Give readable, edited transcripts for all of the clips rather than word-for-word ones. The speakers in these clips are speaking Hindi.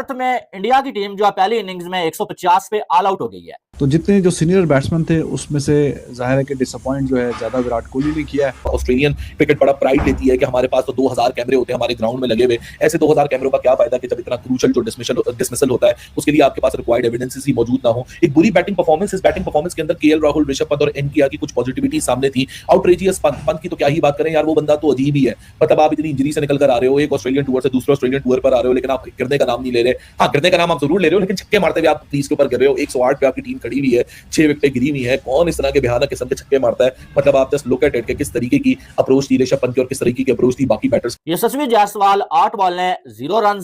पर्थ में इंडिया की टीम जो है पहली इनिंग्स में 150 पे ऑल आउट हो गई है। तो जितने जो सीनियर बैट्समैन थे उसमें से जाहिर है कि डिसअपॉइंट जो है ज्यादा विराट कोहली ने किया है। ऑस्ट्रेलियन क्रिकेट बड़ा प्राइड लेती है कि हमारे पास तो 2000 कैमरे होते हैं हमारे ग्राउंड में लगे हुए। ऐसे 2000 कैमरों का क्या फायदा कि जब इतना क्रूशल जो डिसमिसल होता है उसके लिए आपके पास रिक्वायर्ड एविडेंसेस ही मौजूद ना हो। एक बुरी बैटिंग परफॉर्मेंस, इस बैटिंग परफॉर्मेंस के अंदर केएल राहुल, ऋषभ पंत और एनकेआर की कुछ पॉजिटिविटी सामने थी। आउटरेजियस पंत की तो क्या ही बात करें यार, वो बंदा तो अजीब ही है। मतलब आप इतनी इंजरी से निकल कर आ रहे हो, एक ऑस्ट्रेलियन टूर से दूसरे ऑस्ट्रेलियन टूर पर आ रहे हो, लेकिन आप गिरने का नाम नहीं ले रहे। हाँ, गिरने का नाम आप जरूर ले रहे हो, लेकिन छक्के मारते हुए आप 30 के ऊपर गिर रहे हो। 108 पे आपकी टीम खड़ी हुई है, 6 विकेटें गिरी हुई है। कौन इस तरह के भयानक किस्म के छक्के मारता है? मतलब आप जस्ट लुक एट इट कि किस तरीके की अप्रोच थी ऋषभ पंत की और किस तरीके की अप्रोच थी बाकी बैटर्स। यशस्वी जायसवाल 8 बॉल ने 0 रन,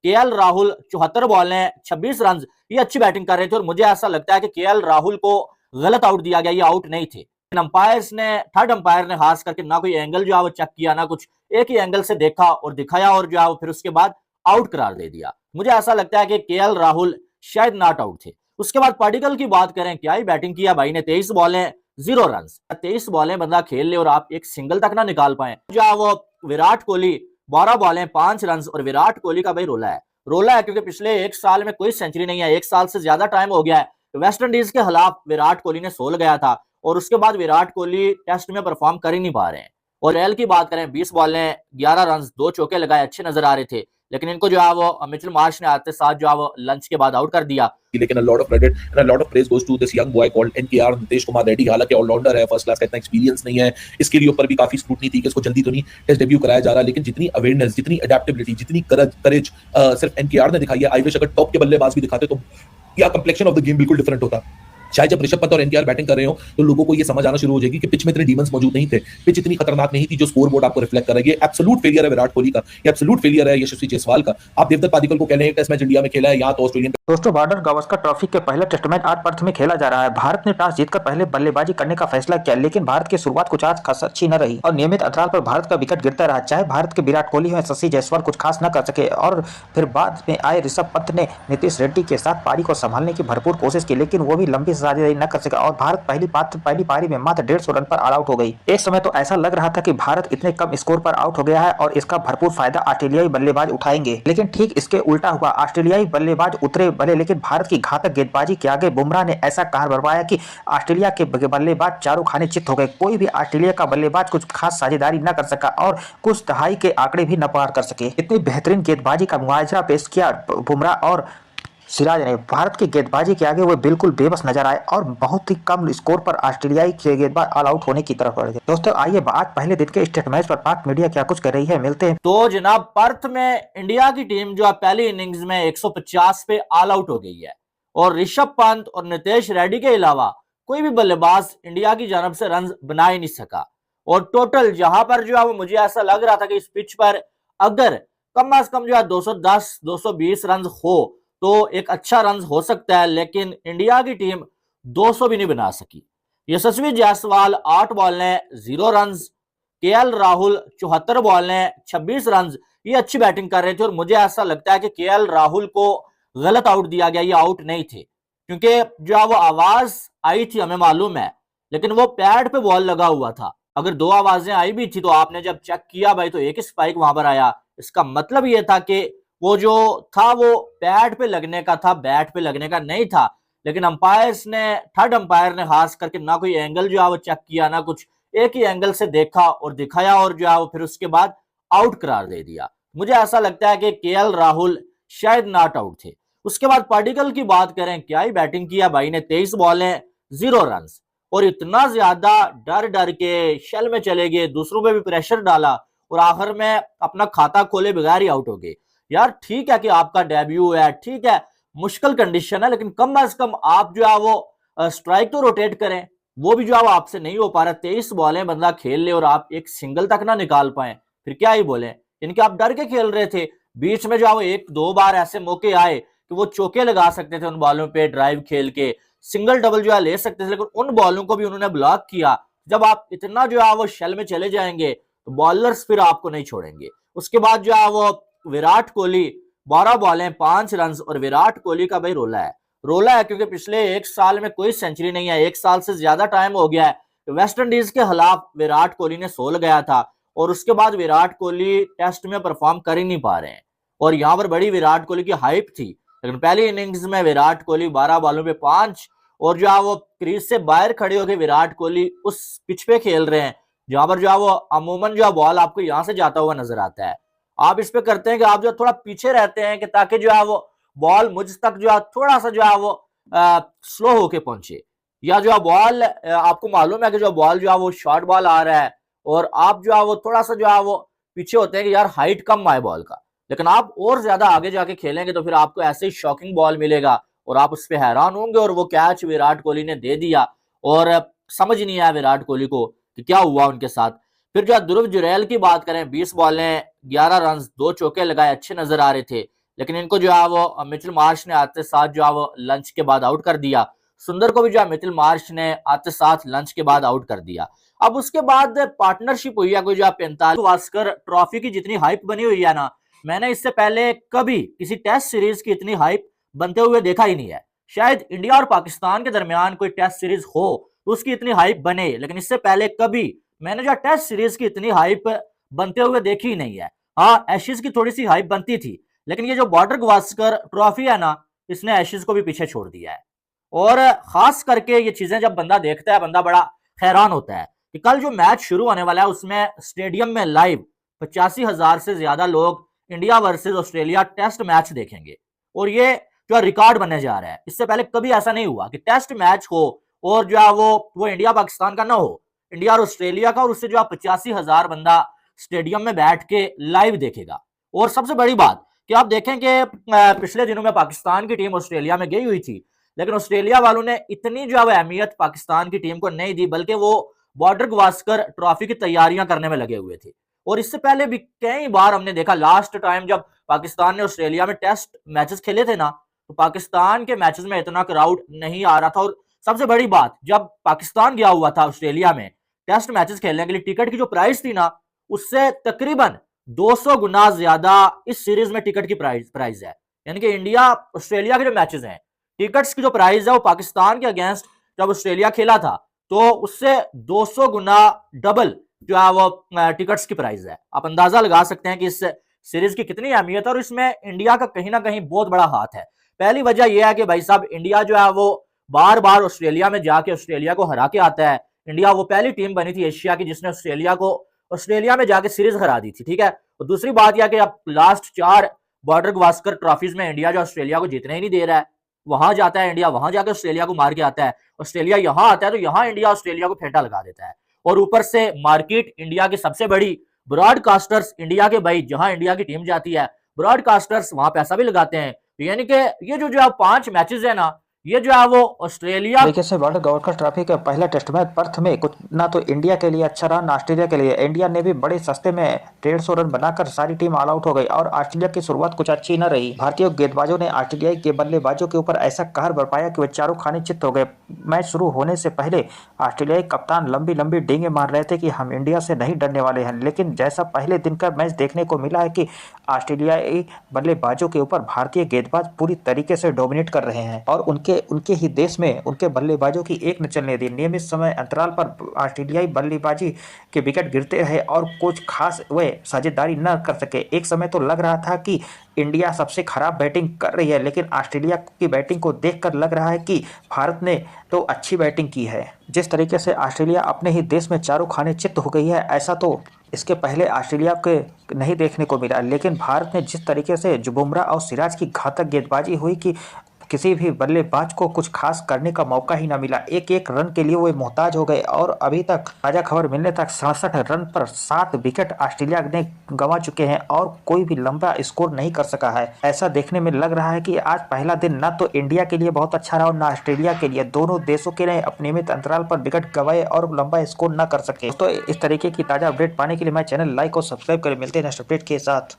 केएल राहुल 74 बॉल ने 26 रन, ये अच्छी बैटिंग कर रहे थे और मुझे ऐसा लगता है कि केएल राहुल को गलत आउट दिया गया, ये आउट नहीं थे। अंपायर्स ने, थर्ड अंपायर ने खास करके ना कोई एंगल जो है वो चेक किया, ना कुछ, एक ही एंगल से देखा और दिखाया और जो है वो फिर उसके बाद आउट करार दे दिया। मुझे ऐसा लगता है कि केएल राहुल शायद नॉट आउट थे। उसके बाद पार्टिकल की बात करें, क्या ही बैटिंग किया भाई ने, 23 बॉलें 0 रन। 23 बॉलें बंदा खेल ले और आप एक सिंगल तक ना निकाल पाए। जो है वो विराट कोहली 12 बॉलें 5 रन, और विराट कोहली का भाई रोला है क्योंकि पिछले 1 साल में कोई सेंचुरी नहीं है। 1 साल से ज्यादा टाइम हो गया है। वेस्ट इंडीज के खिलाफ विराट कोहली ने 16 गया था और उसके बाद विराट कोहली टेस्ट में परफॉर्म कर ही नहीं पा रहे हैं। और एल की बात करें, 20 बॉलें 11 रन, 2 चौके लगाए, अच्छे नजर आ रहे थे, लेकिन इनको जो है वो मिचेल मार्श ने आते साथ जो है वो लंच के बाद आउट कर दिया। लेकिन a lot of credit and a lot of praise goes to this young boy called NKR Nitish Kumar Reddy. हालांकि ऑलराउंडर है, फर्स्ट क्लास का इतना एक्सपीरियंस नहीं है, इसके लिए ऊपर भी काफी स्क्रूटनी थी कि इसको जल्दी तो नहीं टेस्ट डेब्यू कराया जा रहा, लेकिन जितनी अवेयरनेस, जितनी अडेप्टेबिलिटी, जितनी करेज सिर्फ एनकेआर ने दिखाई है, आई विश अगर टॉप के बल्लेबाज भी दिखाते तो या कंप्लेक्शन ऑफ द गेम बिल्कुल डिफरेंट होता। शायद जब ऋषभ पंत और एनकेआर बैटिंग कर रहे हो तो लोगों को ये समझ आना शुरू हो जाएगी कि पिच में इतने डीमंस मौजूद नहीं थे, पिच इतनी खतरनाक नहीं थी जो स्कोर बोर्ड आपको रिफ्लेक्ट कर रही है। एब्सोल्यूट फेलियर है विराट कोहली का, ये एब्सोल्यूट फेलियर है यशस्वी जायसवाल का। आप देवदत्त पादिक्कल को कह रहे हैं टेस्ट मैच इंडिया में खेला है, यहाँ तो ऑस्ट्रेलियन। दोस्तों, बॉर्डर गावस्कर ट्रॉफी के पहले टेस्ट मैच आज पर्थ में खेला जा रहा है। भारत ने टॉस जीतकर पहले बल्लेबाजी करने का फैसला किया, लेकिन भारत की शुरुआत कुछ आज खास अच्छी न रही और नियमित अंतराल पर भारत का विकेट गिरता रहा। चाहे भारत के विराट कोहली या यशस्वी जायसवाल कुछ खास न कर सके और फिर बाद में आए ऋषभ पंत ने नीतीश रेड्डी के साथ पारी को संभालने की भरपूर कोशिश की, लेकिन वो भी लंबी साझेदारी न कर सका और भारत पहली पारी में मात्र 150 रन पर ऑल आउट हो गई। एक समय तो ऐसा लग रहा था कि भारत इतने कम स्कोर पर आउट हो गया है और इसका भरपूर फायदा ऑस्ट्रेलियाई बल्लेबाज उठाएंगे, लेकिन ठीक इसके उल्टा हुआ। ऑस्ट्रेलियाई बल्लेबाज उतरे भले, लेकिन भारत की घातक गेंदबाजी के आगे बुमराह ने ऐसा कहर बरपाया कि ऑस्ट्रेलिया के बल्लेबाज चारों खाने चित हो गए। कोई भी ऑस्ट्रेलिया का बल्लेबाज कुछ खास साझेदारी न कर सका और कुछ दहाई के आंकड़े भी न पार कर सके। इतनी बेहतरीन गेंदबाजी का मुआवजा पेश किया बुमराह और सिराज ने। भारत की गेंदबाजी के आगे वो बिल्कुल बेबस नजर आए और बहुत ही कम स्कोर पर ऑस्ट्रेलियाई गेंदबाज ऑल आउट होने की तरफ बढ़ गए। दोस्तों, आइए आज पहले दिन के टेस्ट मैच पर पाक मीडिया क्या कुछ कर रही है, मिलते हैं। तो जनाब, पर्थ में इंडिया की टीम जो है पहली इनिंग्स में 150 पे ऑल आउट हो गई है और ऋषभ पंत और नीतीश रेड्डी के अलावा कोई भी बल्लेबाज इंडिया की जानब से रन बना ही नहीं सका। और टोटल जहां पर जो है वो मुझे ऐसा लग रहा था कि इस पिच पर अगर कम से कम जो है 210 220 रन हो तो एक अच्छा रन हो सकता है, लेकिन इंडिया की टीम 200 भी नहीं बना सकी। यशस्वी जायसवाल 8 बॉल ने 0 रन, केएल राहुल 74 बॉल ने 26 रन, ये अच्छी बैटिंग कर रहे थे और मुझे ऐसा लगता है कि केएल राहुल को गलत आउट दिया गया, ये आउट नहीं थे, क्योंकि जो वो आवाज आई थी हमें मालूम है, लेकिन वो पैड पे बॉल लगा हुआ था। अगर 2 आवाजें आई भी थी तो आपने जब चेक किया भाई तो एक ही स्पाइक वहां पर आया। इसका मतलब ये था कि वो जो था वो पैड पे लगने का था, बैट पे लगने का नहीं था। लेकिन अंपायर्स ने, थर्ड अंपायर ने खास करके ना कोई एंगल जो है वो चेक किया, ना कुछ, एक ही एंगल से देखा और दिखाया और जो है वो फिर उसके बाद आउट करार दे दिया। मुझे ऐसा लगता है कि केएल राहुल शायद नॉट आउट थे। उसके बाद पार्टिकल की बात करें, क्या ही बैटिंग किया भाई ने, 23 बॉलें 0 रन और इतना ज्यादा डर डर के शेल में चले गए, दूसरों पे भी प्रेशर डाला और आखिर में अपना खाता खोले बगैर ही आउट हो गए। यार ठीक है कि आपका डेब्यू है, ठीक है मुश्किल कंडीशन है, लेकिन कम से कम आप जो है वो स्ट्राइक तो रोटेट करें, वो भी जो है वो आपसे नहीं हो पा रहा। 23 बॉलें बंदा खेल ले और आप एक सिंगल तक ना निकाल पाए, फिर क्या ही बोले। इनके आप डर के खेल रहे थे। बीच में जो है वो 1-2 बार ऐसे मौके आए कि वो चौके लगा सकते थे उन बॉलों पे, ड्राइव खेल के सिंगल डबल जो है ले सकते थे, लेकिन उन बॉलों को भी उन्होंने ब्लॉक किया। जब आप इतना जो है वो शेल में चले जाएंगे तो बॉलर्स फिर आपको नहीं छोड़ेंगे। उसके बाद जो है वो विराट कोहली 12 बॉलें 5 रन और विराट कोहली का भाई रोला है क्योंकि पिछले 1 साल में कोई सेंचुरी नहीं है। 1 साल से ज्यादा टाइम हो गया है। वेस्ट इंडीज के खिलाफ विराट कोहली ने 16 गया था और उसके बाद विराट कोहली टेस्ट में परफॉर्म कर ही नहीं पा रहे हैं और यहाँ पर बड़ी विराट कोहली की हाइप थी, लेकिन पहली इनिंग्स में विराट कोहली 12 बॉलों पे 5 और जो है वो क्रीज से बाहर खड़े होकर विराट कोहली उस पिच पे खेल रहे हैं जहां पर जो है वो अमूमन जो है बॉल आपको यहां से जाता हुआ नजर आता है। आप इस पे करते हैं कि आप जो थोड़ा पीछे रहते हैं कि ताकि जो है वो बॉल मुझ तक जो है थोड़ा सा जो है वो स्लो होके पहुंचे, या जो है बॉल आपको मालूम है कि जो बॉल जो है वो शॉर्ट बॉल आ रहा है और आप जो है वो थोड़ा सा जो है वो पीछे होते हैं कि यार हाइट कम आए बॉल का, लेकिन आप और ज्यादा आगे जाके खेलेंगे तो फिर आपको ऐसे ही शॉकिंग बॉल मिलेगा और आप उस पर हैरान होंगे। और वो कैच विराट कोहली ने दे दिया और समझ नहीं आया विराट कोहली को कि क्या हुआ उनके साथ। फिर जो ध्रुव जुरैल की बात करें, 20 बॉलें 11 रन 2 चौके लगाए, अच्छे नजर आ रहे थे, लेकिन इनको जो है वो मिचेल मार्श ने आते साथ जो है वो लंच के बाद आउट कर दिया। सुंदर को भी जो है मिचेल मार्श ने आते साथ लंच के बाद आउट कर दिया। अब उसके बाद पार्टनरशिप हुई है कोई जो 45 गावस्कर ट्रॉफी की जितनी हाइप बनी हुई है ना, मैंने इससे पहले कभी किसी टेस्ट सीरीज की इतनी हाइप बनते हुए देखा ही नहीं है। शायद इंडिया और पाकिस्तान के दरमियान कोई टेस्ट सीरीज हो तो उसकी इतनी हाइप बने, लेकिन इससे पहले कभी मैंने जो टेस्ट सीरीज की इतनी हाइप बनते हुए देखी ही नहीं है। हाँ, एशेज की थोड़ी सी हाइप बनती थी, लेकिन ये जो बॉर्डर गावस्कर ट्रॉफी है ना, इसने एशेज को भी पीछे छोड़ दिया है। और खास करके ये चीजें जब बंदा देखता है, बंदा बड़ा हैरान होता है कि कल जो मैच शुरू होने वाला है उसमें स्टेडियम में लाइव 85,000 से ज्यादा लोग India versus Australia test match देखेंगे और ये जो रिकॉर्ड बनने जा रहा है। इससे पहले कभी ऐसा नहीं हुआ कि टेस्ट मैच हो और जो है वो इंडिया पाकिस्तान का ना हो, इंडिया और ऑस्ट्रेलिया का, और उससे जो 85,000 बंदा स्टेडियम में बैठ के लाइव देखेगा। और सबसे बड़ी बात कि आप देखें कि पिछले दिनों में पाकिस्तान की टीम ऑस्ट्रेलिया में गई हुई थी, लेकिन ऑस्ट्रेलिया वालों ने इतनी जो है वो अहमियत पाकिस्तान की टीम को नहीं दी, बल्कि वो बॉर्डर गावस्कर ट्रॉफी की तैयारियां करने में लगे हुए थे। और इससे पहले भी कई बार हमने देखा, लास्ट टाइम जब पाकिस्तान ने ऑस्ट्रेलिया में टेस्ट मैचेस खेले थे ना, तो पाकिस्तान के मैचेस में इतना क्राउड नहीं आ रहा था। और सबसे बड़ी बात, जब पाकिस्तान गया हुआ था ऑस्ट्रेलिया में टेस्ट मैचेस खेलने के लिए, टिकट की जो प्राइस थी ना, उससे तकरीबन 200 गुना ज्यादा इस सीरीज में टिकट की प्राइस है। यानी कि इंडिया ऑस्ट्रेलिया के जो मैचेस हैं, टिकट्स की जो प्राइस है वो पाकिस्तान के अगेंस्ट जब ऑस्ट्रेलिया खेला था तो उससे 200 गुना डबल जो है वो टिकट्स की प्राइस है। आप अंदाजा लगा सकते हैं कि इस सीरीज की कितनी अहमियत है और इसमें इंडिया का कहीं ना कहीं बहुत बड़ा हाथ है। पहली वजह यह है कि भाई साहब, इंडिया जो है वो बार बार ऑस्ट्रेलिया में जाके ऑस्ट्रेलिया को हरा के आता है। इंडिया वो पहली टीम बनी थी एशिया की जिसने ऑस्ट्रेलिया में जाके सीरीज हरा दी थी, ठीक है। और दूसरी बात यह कि अब लास्ट 4 बॉर्डर गावस्कर ट्रॉफीज में इंडिया जो ऑस्ट्रेलिया को जीतने ही नहीं दे रहा है। वहां जाता है इंडिया, वहां जाकर ऑस्ट्रेलिया को मार के आता है, ऑस्ट्रेलिया यहां आता है तो यहां इंडिया ऑस्ट्रेलिया को फेंटा लगा देता है। और ऊपर से मार्केट इंडिया की सबसे बड़ी, ब्रॉडकास्टर्स इंडिया के भाई, जहां इंडिया की टीम जाती है ब्रॉडकास्टर्स वहां पैसा भी लगाते हैं। यानी कि ये जो 5 मैचेस है ना, ये जो है वो ऑस्ट्रेलिया तरीके से बॉर्डर गावस्कर ट्रॉफी का पहला टेस्ट मैच पर्थ में कुछ ना तो इंडिया के लिए अच्छा रहा ना ऑस्ट्रेलिया के लिए। इंडिया ने भी बड़े सस्ते में 150 रन बनाकर सारी टीम ऑल आउट हो गई और ऑस्ट्रेलिया की शुरुआत कुछ अच्छी न रही। भारतीय गेंदबाजों ने ऑस्ट्रेलियाई के बल्लेबाजों के ऊपर ऐसा कहर बरपाया कि वे चारों खाने चित्त हो गए। मैच शुरू होने से पहले ऑस्ट्रेलियाई कप्तान लंबी लंबी डींगे मार रहे थे कि हम इंडिया से नहीं डरने वाले हैं, लेकिन जैसा पहले दिन का मैच देखने को मिला है कि ऑस्ट्रेलियाई बल्लेबाजों के ऊपर भारतीय गेंदबाज पूरी तरीके से डोमिनेट कर रहे हैं और उनके ही देश में उनके बल्लेबाजों की एक न चलने दी। नियमित समय अंतराल पर ऑस्ट्रेलियाई बल्लेबाजी के विकेट गिरते रहे और कुछ खास वे साझेदारी न कर सके। एक समय तो लग रहा था कि इंडिया सबसे खराब बैटिंग कर रही है, लेकिन ऑस्ट्रेलिया की बैटिंग को देखकर लग रहा है कि भारत ने तो अच्छी बैटिंग की है। जिस तरीके से ऑस्ट्रेलिया अपने ही देश में चारों खाने चित्त हो गई है, ऐसा तो इसके पहले ऑस्ट्रेलिया के नहीं देखने को मिला। लेकिन भारत ने जिस तरीके से बुमराह और सिराज की घातक गेंदबाजी हुई कि किसी भी बल्लेबाज को कुछ खास करने का मौका ही ना मिला। एक एक रन के लिए वो मोहताज हो गए और अभी तक ताजा खबर मिलने तक 67 रन पर 7 विकेट ऑस्ट्रेलिया ने गंवा चुके हैं और कोई भी लंबा स्कोर नहीं कर सका है। ऐसा देखने में लग रहा है कि आज पहला दिन ना तो इंडिया के लिए बहुत अच्छा रहा और ना ऑस्ट्रेलिया के लिए। दोनों देशों के लिए नियमित अंतराल पर विकेट गंवाए और लंबा स्कोर न कर सके। तो इस तरीके की ताजा अपडेट पाने के लिए मैं चैनल लाइक और सब्सक्राइब करें। मिलते हैं नेक्स्ट अपडेट के साथ।